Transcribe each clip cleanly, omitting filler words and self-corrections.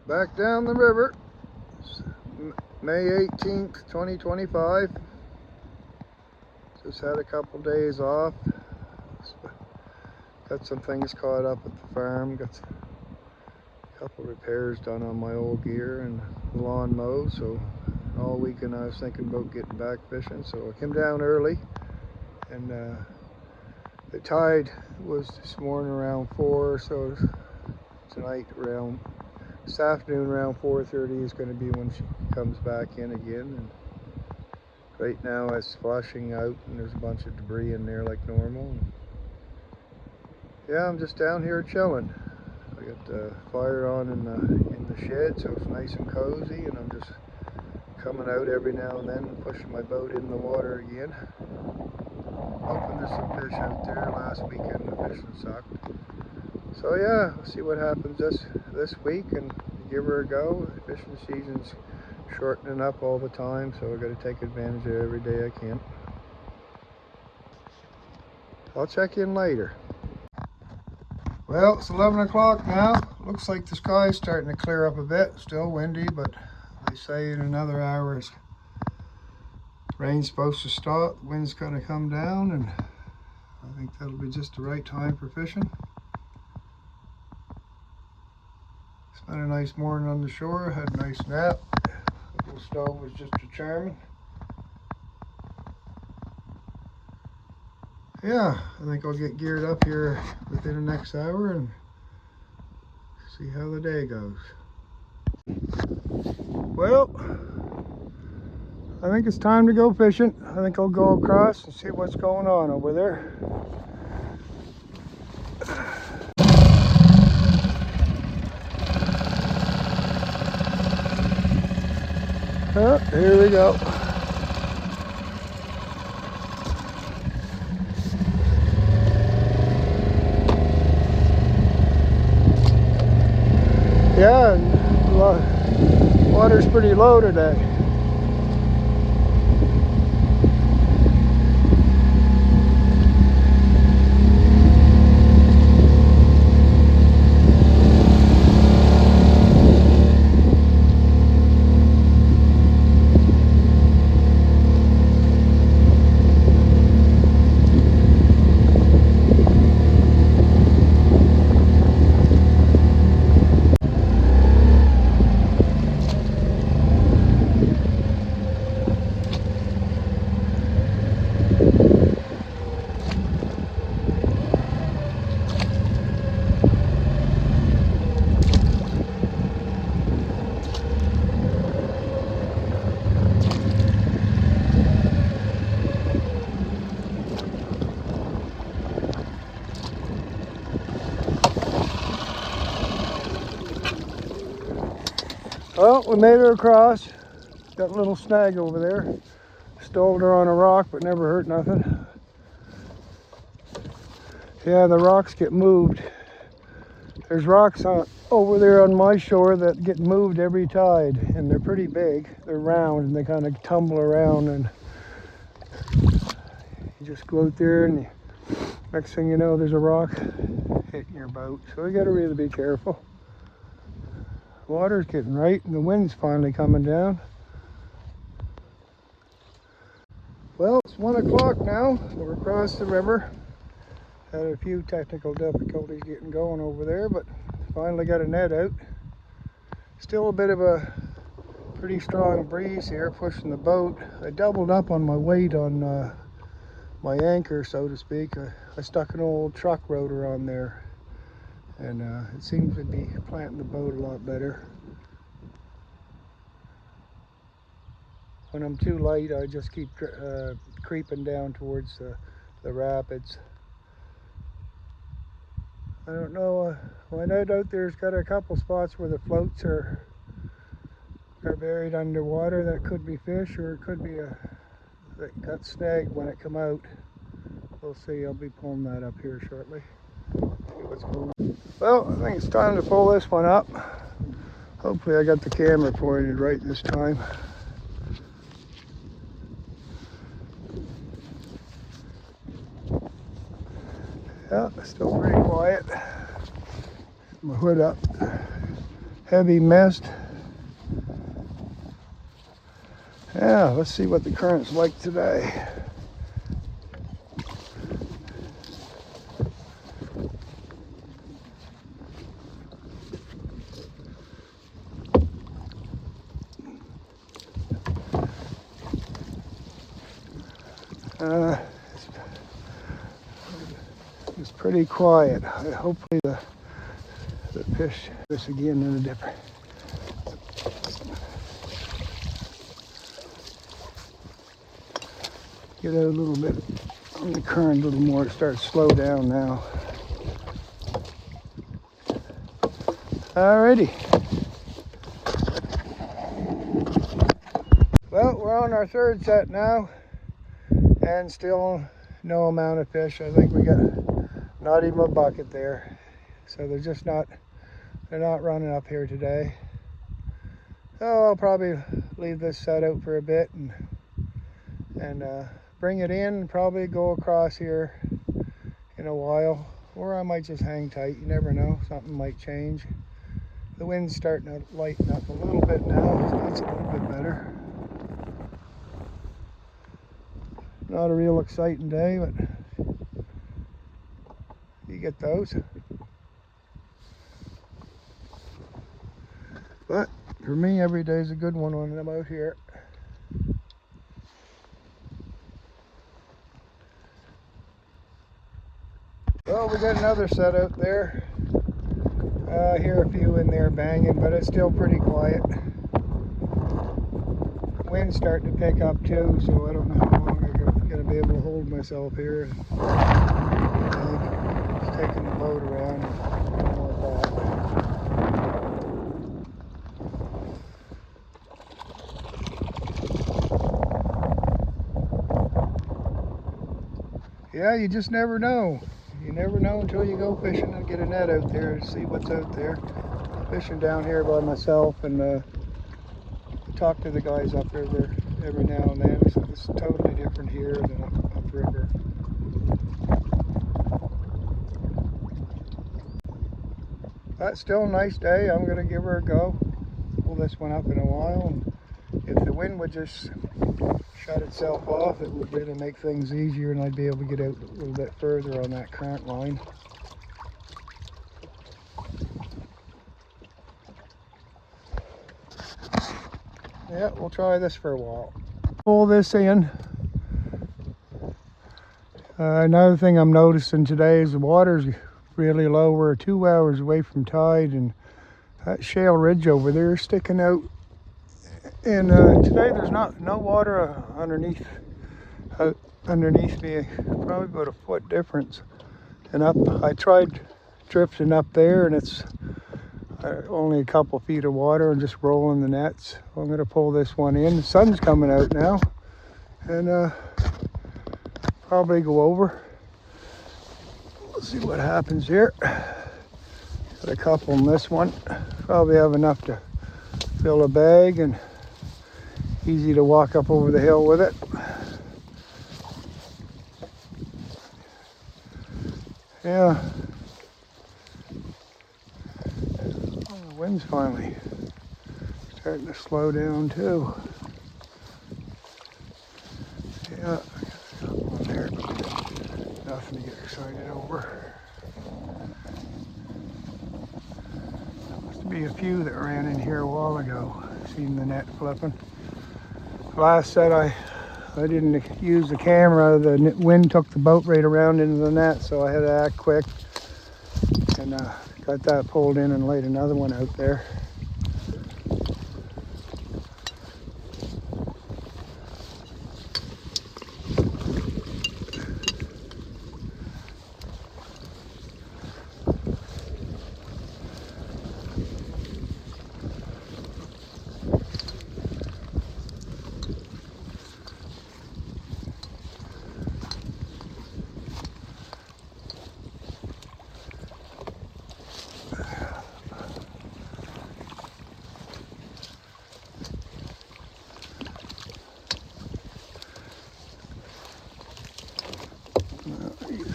Back down the river. May 18th, 2025. Just had a couple days off. Got some things caught up at the farm. Got a couple repairs done on my old gear and the lawn mow. So all weekend I was thinking about getting back fishing. So I came down early, and the tide was this morning around 4. So tonight around this afternoon around 4:30 is going to be when she comes back in again. And right now it's flushing out and there's a bunch of debris in there like normal. And yeah, I'm just down here chilling. I got the fire on in the shed, so it's nice and cozy, and I'm just coming out every now and then and pushing my boat in the water again. Hoping there's some fish out there. Last weekend the fishing sucked. So yeah, we'll see what happens this week and give her a go. The fishing season's shortening up all the time, so I got to take advantage of it every day I can. I'll check in later. Well, it's 11 o'clock now. Looks like the sky's starting to clear up a bit. Still windy, but they say in another hour rain's supposed to stop. The wind's going to come down, and I think that'll be just the right time for fishing. Spent a nice morning on the shore, had a nice nap. The little stove was just a charming. Yeah, I think I'll get geared up here within the next hour and see how the day goes. Well, I think it's time to go fishing. I think I'll go across and see what's going on over there. Oh, here we go. Yeah, and water's pretty low today. Well, we made her across. Got a little snag over there. Stalled her on a rock, but never hurt nothing. Yeah, the rocks get moved. There's rocks over there on my shore that get moved every tide, and they're pretty big. They're round and they kind of tumble around, and you just go out there and next thing you know there's a rock hitting your boat. So you got to really be careful. Water's getting right and the wind's finally coming down. Well, it's 1 o'clock now. We're across the river. Had a few technical difficulties getting going over there, but finally got a net out. Still a bit of a pretty strong breeze here pushing the boat. I doubled up on my weight on my anchor, so to speak. I stuck an old truck rotor on there, and it seems to be planting the boat a lot better. When I'm too light, I just keep creeping down towards the rapids. I don't know, my net out there's got a couple spots where the floats are buried underwater. That could be fish, or it could be that got snagged when it come out. We'll see. I'll be pulling that up here shortly. See what's going on. Well, I think it's time to pull this one up. Hopefully I got the camera pointed right this time. Yeah, still pretty quiet. My hood up. heavy mist. Yeah, let's see what the current's like today. It's pretty quiet. Hopefully the fish this again in a dipper. Get out a little bit on the current a little more. It starts to slow down now. Alrighty. Well, we're on our third set now, and still no amount of fish. I think we got not even a bucket there, so they're not running up here today. So I'll probably leave this set out for a bit and bring it in. Probably go across here in a while, or I might just hang tight. You never know, something might change. The wind's starting to lighten up a little bit now, so that's a little bit better. Not a real exciting day, but you get those. But for me, every day's a good one when I'm out here. Well, we got another set out there. I hear a few in there banging, but it's still pretty quiet. Wind's starting to pick up too, so I don't know how long I'm going to be able to hold myself here. Just taking the boat around and all that. Yeah, you just never know. You never know until you go fishing and get a net out there to see what's out there. Fishing down here by myself and talk to the guys up river every now and then. So it's totally different here than upriver. But still a nice day. I'm going to give her a go. Pull this one up in a while. And if the wind would just shut itself off, it would really make things easier and I'd be able to get out a little bit further on that current line. Yeah, we'll try this for a while. Pull this in. Another thing I'm noticing today is the water's really low. We're 2 hours away from tide, and that shale ridge over there is sticking out. And today there's no water underneath me, probably about a foot difference. And up, I tried drifting up there, and it's only a couple feet of water and just rolling the nets. I'm going to pull this one in. The sun's coming out now, and probably go over. Let's see what happens here. Got a couple in this one. Probably have enough to fill a bag and easy to walk up over the hill with it. Yeah. Oh, the wind's finally starting to slow down too. Yeah, I got a couple in there, but nothing to get excited over. There must be a few that ran in here a while ago. Seen the net flipping. Last set I didn't use the camera. The wind took the boat right around into the net, so I had to act quick and got that pulled in and laid another one out there.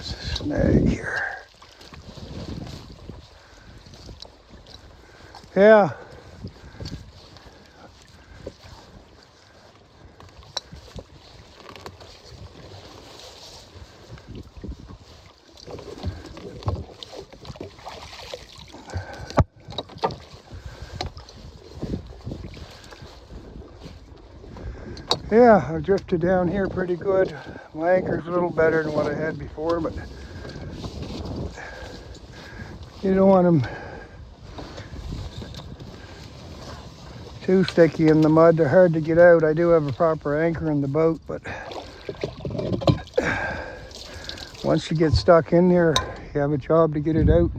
Snag here. Yeah, Yeah, I drifted down here pretty good. My anchor's a little better than what I had before, but you don't want them too sticky in the mud. They're hard to get out. I do have a proper anchor in the boat, but once you get stuck in there, you have a job to get it out,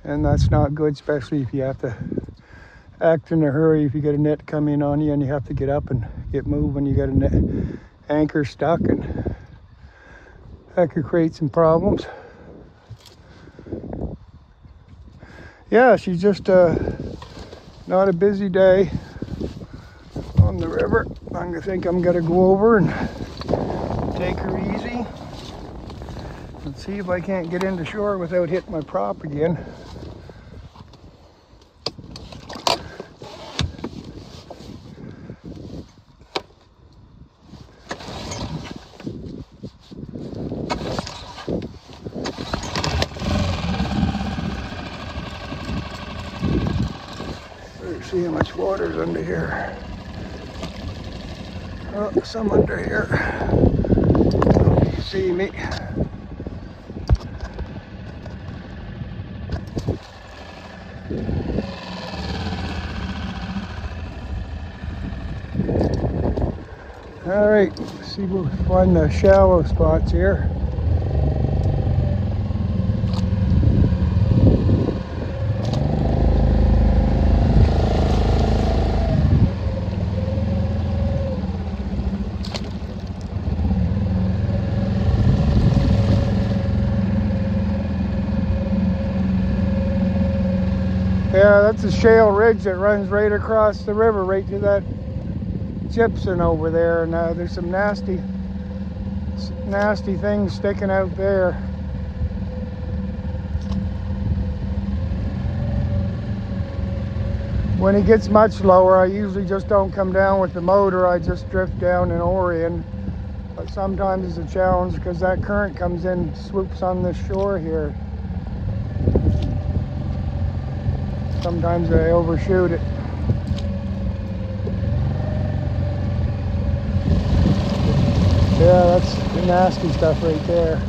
and that's not good, especially if you have to act in a hurry. If you get a net coming on you and you have to get up and get moving, you got a net anchor stuck, and that could create some problems. Yeah, she's just not a busy day on the river. I think I'm gonna go over and take her easy and see if I can't get into shore without hitting my prop again. Let's see how much water's under here. Oh, some under here. You see me. All right, see if we'll find the shallow spots here. Yeah, that's a shale ridge that runs right across the river, right to that gypsum over there, and there's some nasty things sticking out there. When it gets much lower, I usually just don't come down with the motor. I just drift down in Orion, but sometimes it's a challenge because that current comes in, swoops on the shore here. Sometimes I overshoot it. Yeah, that's the nasty stuff right there.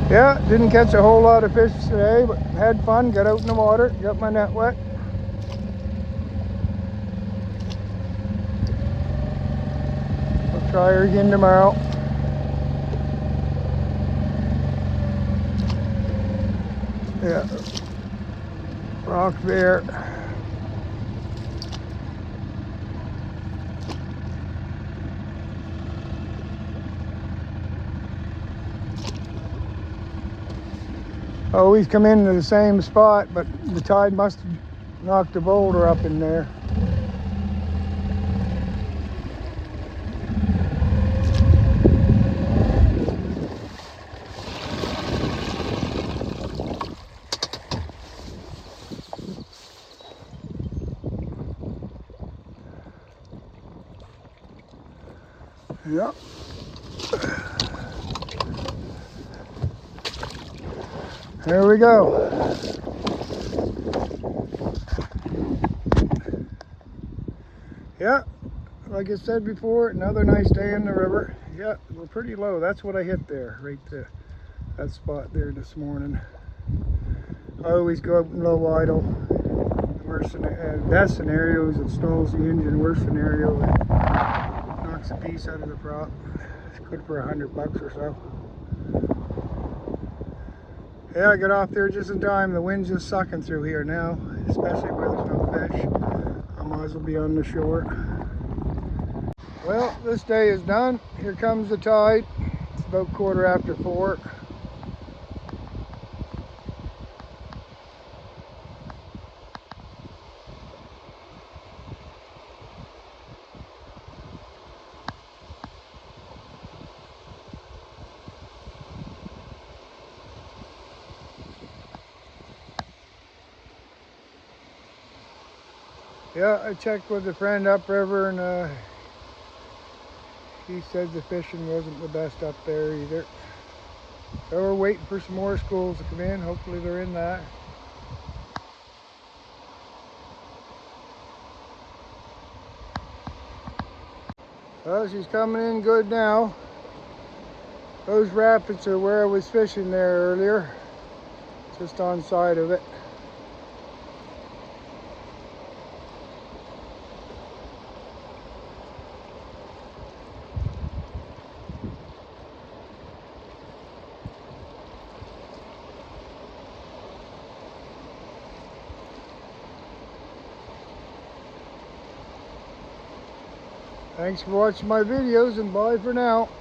Yeah, didn't catch a whole lot of fish today, but had fun, got out in the water, got my net wet. I'll try her again tomorrow. Yeah, rock there. Always come into the same spot, but the tide must have knocked a boulder up in there. Yep. There we go. Yeah, like I said before, another nice day in the river. Yeah, we're pretty low. That's what I hit there, right there. That spot there this morning. I always go up in low idle. Best scenario is it stalls the engine. Worst scenario, it knocks a piece out of the prop. It's good for $100 or so. Yeah, I got off there just in time. The wind's just sucking through here now, especially where there's no fish. I might as well be on the shore. Well, this day is done. Here comes the tide. It's about 4:15. Yeah, I checked with a friend upriver, and he said the fishing wasn't the best up there either. So we're waiting for some more schools to come in. Hopefully they're in that. Well, she's coming in good now. Those rapids are where I was fishing there earlier, just on side of it. Thanks for watching my videos, and bye for now.